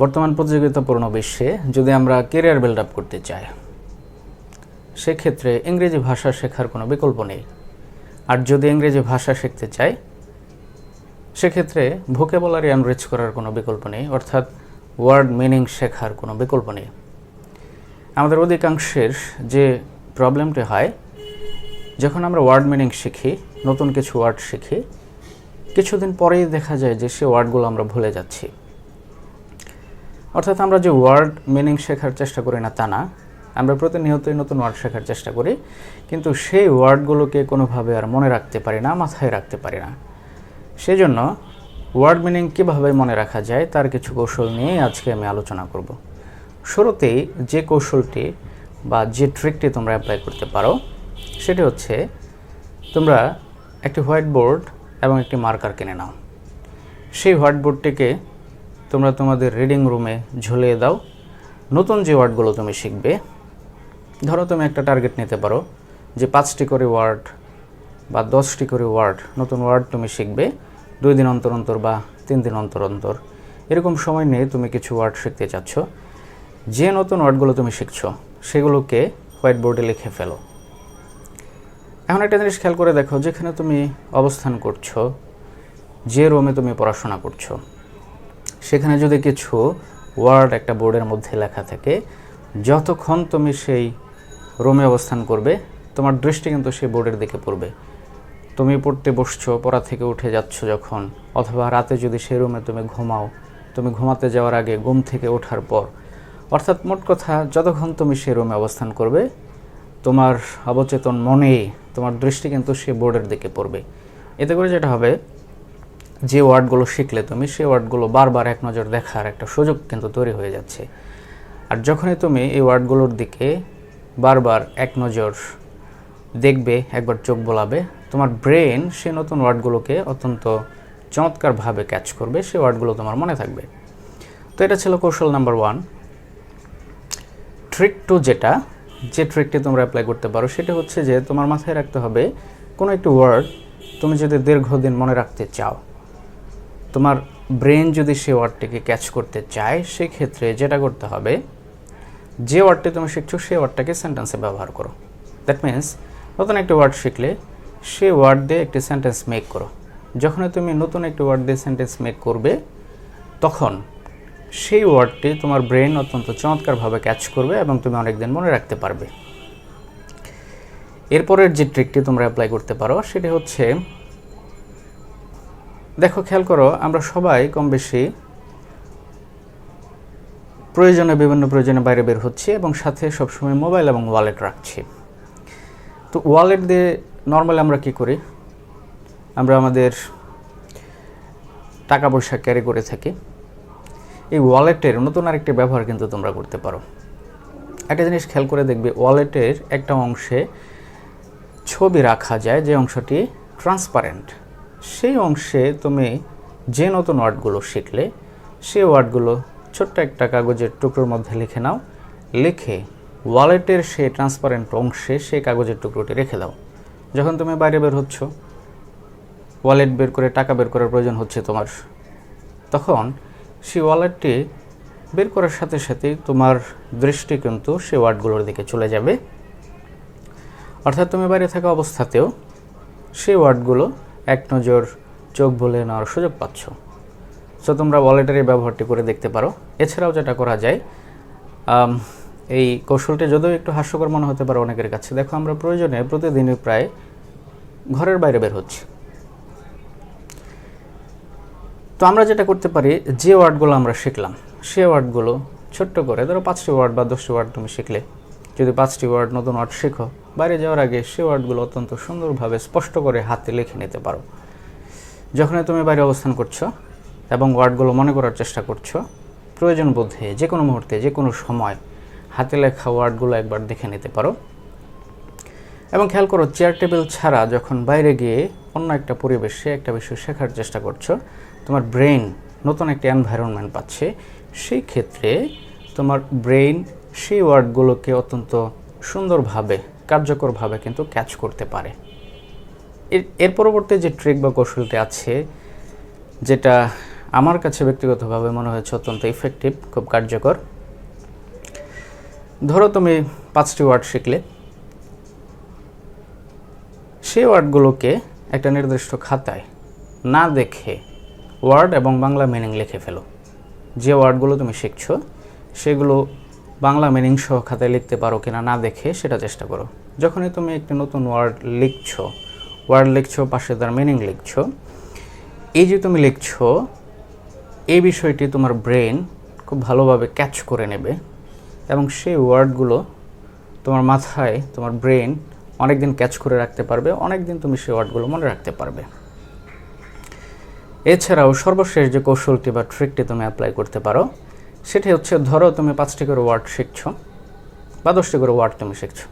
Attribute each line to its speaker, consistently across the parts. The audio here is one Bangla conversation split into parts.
Speaker 1: বর্তমান প্রতিযোগিতাপূর্ণ বিশ্বে যদি আমরা ক্যারিয়ার বিল্ড আপ করতে চাই, সেক্ষেত্রে ইংরেজি ভাষা শেখার কোনো বিকল্প নেই। আর যদি ইংরেজি ভাষা শিখতে চাই, সেক্ষেত্রে ভোকাবুলারি এনরিচ করার কোনো বিকল্প নেই, অর্থাৎ ওয়ার্ড মিনিং শেখার কোনো বিকল্প নেই। আমাদের অধিকাংশের যে প্রবলেমটি হয়, যখন আমরা ওয়ার্ড মিনিং শিখি, নতুন কিছু ওয়ার্ড শিখি, কিছুদিন পরেই দেখা যায় যে সে ওয়ার্ডগুলো আমরা ভুলে যাচ্ছি। অর্থাৎ আমরা যে ওয়ার্ড মিনিং শেখার চেষ্টা করি না তা না, আমরা প্রতিনিয়তই নতুন ওয়ার্ড শেখার চেষ্টা করি, কিন্তু সেই ওয়ার্ডগুলোকে কোনোভাবে আর মনে রাখতে পারি না, মাথায় রাখতে পারি না। সেই জন্য ওয়ার্ড মিনিং কীভাবে মনে রাখা যায় তার কিছু কৌশল নিয়ে আজকে আমি আলোচনা করব। শুরুতেই যে কৌশলটি বা যে ট্রিকটি তোমরা অ্যাপ্লাই করতে পারো, সেটি হচ্ছে তোমরা একটি হোয়াইট বোর্ড এবং একটি মার্কার কিনে নাও। সেই হোয়াইট বোর্ডটিকে তোমরা তোমাদের রিডিং রুমে ঝুলিয়ে দাও। নতুন যে ওয়ার্ডগুলো তুমি শিখবে, ধরো তুমি একটা টার্গেট নিতে পারো যে 5টি করে ওয়ার্ড বা 10টি করে ওয়ার্ড, নতুন ওয়ার্ড তুমি শিখবে 2 দিন অন্তর অন্তর বা 3 দিন অন্তর অন্তর। এরকম সময় নিয়ে তুমি কিছু ওয়ার্ড শিখতে চাচ্ছ। যে নতুন ওয়ার্ডগুলো তুমি শিখছো সেগুলোকে হোয়াইট বোর্ডে লিখে ফেলো। এখন একটা জিনিস খেয়াল করে দেখো, যেখানে তুমি অবস্থান করছো, যে রুমে তুমি পড়াশোনা করছো, সেখানে যদি কিছু ওয়ার্ড একটা বোর্ডের মধ্যে লেখা থাকে, যতক্ষণ তুমি সেই রুমে অবস্থান করবে, তোমার দৃষ্টি কিন্তু সেই বোর্ডের দিকে পড়বে। তুমি পড়তে বসছো, পড়া থেকে উঠে যাচ্ছ যখন, অথবা রাতে যদি সেই রুমে তুমি ঘুমাও, তুমি ঘুমাতে যাওয়ার আগে, ঘুম থেকে ওঠার পর, অর্থাৎ মোট কথা যতক্ষণ তুমি সেই রুমে অবস্থান করবে, তোমার অবচেতন মনে তোমার দৃষ্টি কিন্তু সেই বোর্ডের দিকে পড়বে। এতে করে যেটা হবে, যে ওয়ার্ডগুলো শিখলে তুমি, সেই ওয়ার্ডগুলো বারবার এক নজর দেখার একটা সুযোগ কিন্তু তৈরি হয়ে যাচ্ছে। আর যখনই তুমি এই ওয়ার্ডগুলোর দিকে বারবার এক নজর দেখবে, একবার চোখ বোলাবে, তোমার ব্রেন সে নতুন ওয়ার্ডগুলোকে অত্যন্ত চমৎকারভাবে ক্যাচ করবে, সেই ওয়ার্ডগুলো তোমার মনে থাকবে। তো এটা ছিল কৌশল নাম্বার 1। ট্রিক 2 যে ট্রিকটি তোমরা অ্যাপ্লাই করতে পারো, সেটা হচ্ছে যে তোমার মাথায় রাখতে হবে কোনো একটি ওয়ার্ড তুমি যদি দীর্ঘদিন মনে রাখতে চাও, তোমার ব্রেন যদি সেই ওয়ার্ডটিকে ক্যাচ করতে চায়, সেক্ষেত্রে যেটা করতে হবে, যে ওয়ার্ডটি তুমি শিখছো সেই ওয়ার্ডটাকে সেন্টেন্সে ব্যবহার করো। দ্যাট মিন্স নতুন একটি ওয়ার্ড শিখলে সেই ওয়ার্ড দিয়ে একটি সেন্টেন্স মেক করো। যখনই তুমি নতুন একটি ওয়ার্ড দিয়ে সেন্টেন্স মেক করবে, তখন সেই ওয়ার্ডটি তোমার ব্রেন অত্যন্ত চমৎকারভাবে ক্যাচ করবে এবং তুমি অনেকদিন মনে রাখতে পারবে। এরপরের যে ট্রিকটি তোমরা অ্যাপ্লাই করতে পারো, সেটি হচ্ছে, দেখো খেয়াল করো, আমরা সবাই কম বেশি বিভিন্ন প্রয়োজনে বাইরে বের হচ্ছি এবং সাথে সবসময় মোবাইল এবং ওয়ালেট রাখছি। তো ওয়ালেট দিয়ে নর্মালি আমরা কি করি, আমরা আমাদের টাকা পয়সা ক্যারি করে থাকি। এই ওয়ালেটের নতুন আরেকটি ব্যবহার কিন্তু তোমরা করতে পারো। একটা জিনিস খেয়াল করে দেখবে, ওয়ালেটের একটা অংশে ছবি রাখা যায়, যে অংশটি ট্রান্সপারেন্ট। সেই অংশে তুমি যে নতুন ওয়ার্ডগুলো শিখলে, সেই ওয়ার্ডগুলো ছোট্ট একটা কাগজের টুকরোর মধ্যে লিখে নাও। লিখে ওয়ালেটের সেই ট্রান্সপারেন্ট অংশে সেই কাগজের টুকরোটি রেখে দাও। যখন তুমি বাইরে বের হচ্ছ, ওয়ালেট বের করে টাকা বের করার প্রয়োজন হচ্ছে তোমার, তখন সেই ওয়ালেটটি বের করার সাথে সাথেই তোমার দৃষ্টি কিন্তু সেই ওয়ার্ডগুলোর দিকে চলে যাবে। অর্থাৎ তুমি বাইরে থাকা অবস্থাতেও সেই ওয়ার্ডগুলো এক নজর চোখ বুলে নেওয়ার সুযোগ পাচ্ছ। সো তোমরা ওয়ালেটের এই ব্যবহারটি করে দেখতে পারো। এছাড়াও যেটা করা যায়, এই কৌশলটি যদিও একটু হাস্যকর মনে হতে পারে অনেকের কাছে, দেখো আমরা প্রয়োজনে প্রতিদিনই প্রায় ঘরের বাইরে বের হচ্ছি। তো আমরা যেটা করতে পারি, যে ওয়ার্ডগুলো আমরা শিখলাম, সে ওয়ার্ডগুলো ছোট্ট করে, ধরো 5টি ওয়ার্ড বা 10টি ওয়ার্ড তুমি শিখলে, যদি 5টি ওয়ার্ড নতুন ওয়ার্ড শেখো, বাইরে যাওয়ার আগে সে ওয়ার্ডগুলো অত্যন্ত সুন্দরভাবে স্পষ্ট করে হাতে লিখে নিতে পারো। যখনই তুমি বাইরে অবস্থান করছো এবং ওয়ার্ডগুলো মনে করার চেষ্টা করছো, প্রয়োজন বোধে যে কোনো মুহূর্তে, যে কোনো সময় হাতে লেখা ওয়ার্ডগুলো একবার দেখে নিতে পারো। এবং খেয়াল করো, চেয়ার টেবিল ছাড়া যখন বাইরে গিয়ে অন্য একটা পরিবেশে একটা বিষয় শেখার চেষ্টা করছো, তোমার ব্রেন নতুন একটা এনভায়রনমেন্ট পাচ্ছে। সেই ক্ষেত্রে তোমার ব্রেন সেই ওয়ার্ডগুলোকে অত্যন্ত সুন্দরভাবে, কার্যকরভাবে কিন্তু ক্যাচ করতে পারে। এর পরবর্তী যে ট্রিক বা কৌশলটি আছে, যেটা আমার কাছে ব্যক্তিগতভাবে মনে হয়েছে অত্যন্ত ইফেক্টিভ, খুব কার্যকর। ধরো তুমি 5টি ওয়ার্ড শিখলে, সেই ওয়ার্ডগুলোকে একটা নির্দিষ্ট খাতায় না দেখে ওয়ার্ড এবং বাংলা মিনিং লিখে ফেলো। যে ওয়ার্ডগুলো তুমি শিখছো সেগুলো বাংলা মিনিং সহ খাতায় লিখতে পারো কিনা না দেখে সেটা চেষ্টা করো। যখনই তুমি একটি নতুন ওয়ার্ড লিখছো পাশে তার মিনিং লিখছো, এই যে তুমি লিখছো এই বিষয়টি তোমার ব্রেন খুব ভালোভাবে ক্যাচ করে নেবে এবং সেই ওয়ার্ডগুলো তোমার মাথায়, তোমার ব্রেন অনেক দিন ক্যাচ করে রাখতে পারবে, অনেক দিন তুমি সেই ওয়ার্ডগুলো মনে রাখতে পারবে। এছাড়াও সর্বশেষ যে কৌশলটি বা ট্রিকটি তুমি অ্যাপ্লাই করতে পারো সেটি হচ্ছে, ধরো তুমি 5টি করে ওয়ার্ড শিখছো বা 10টি করে ওয়ার্ড তুমি শিখছো,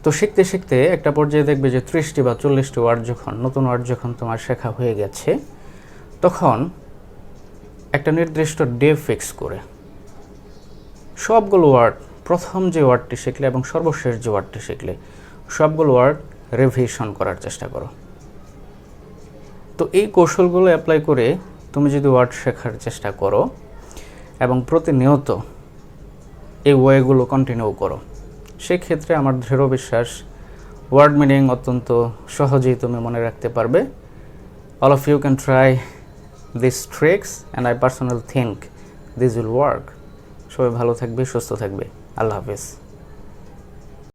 Speaker 1: তো শিখতে শিখতে একটা পর্যায়ে দেখবে যে 30টি বা 40টি ওয়ার্ড নতুন ওয়ার্ড যখন তোমার শেখা হয়ে গেছে, তখন একটা নির্দিষ্ট ডে ফিক্স করে সবগুলো ওয়ার্ড, প্রথম যে ওয়ার্ডটি শিখলে এবং সর্বশেষ যে ওয়ার্ডটি শিখলে, সবগুলো ওয়ার্ড রিভিশন করার চেষ্টা করো। তো এই কৌশলগুলো অ্যাপ্লাই করে তুমি যদি ওয়ার্ড শেখার চেষ্টা করো এবং প্রতিনিয়ত এই ওয়েগুলো কন্টিনিউ করো, সেক্ষেত্রে আমার দৃঢ় বিশ্বাস ওয়ার্ড মিনিং অত্যন্ত সহজেই তুমি মনে রাখতে পারবে। All of you can try this tricks and I personally think this will work. সবাই ভালো থাকবে, সুস্থ থাকবে। আল্লাহ হাফিজ।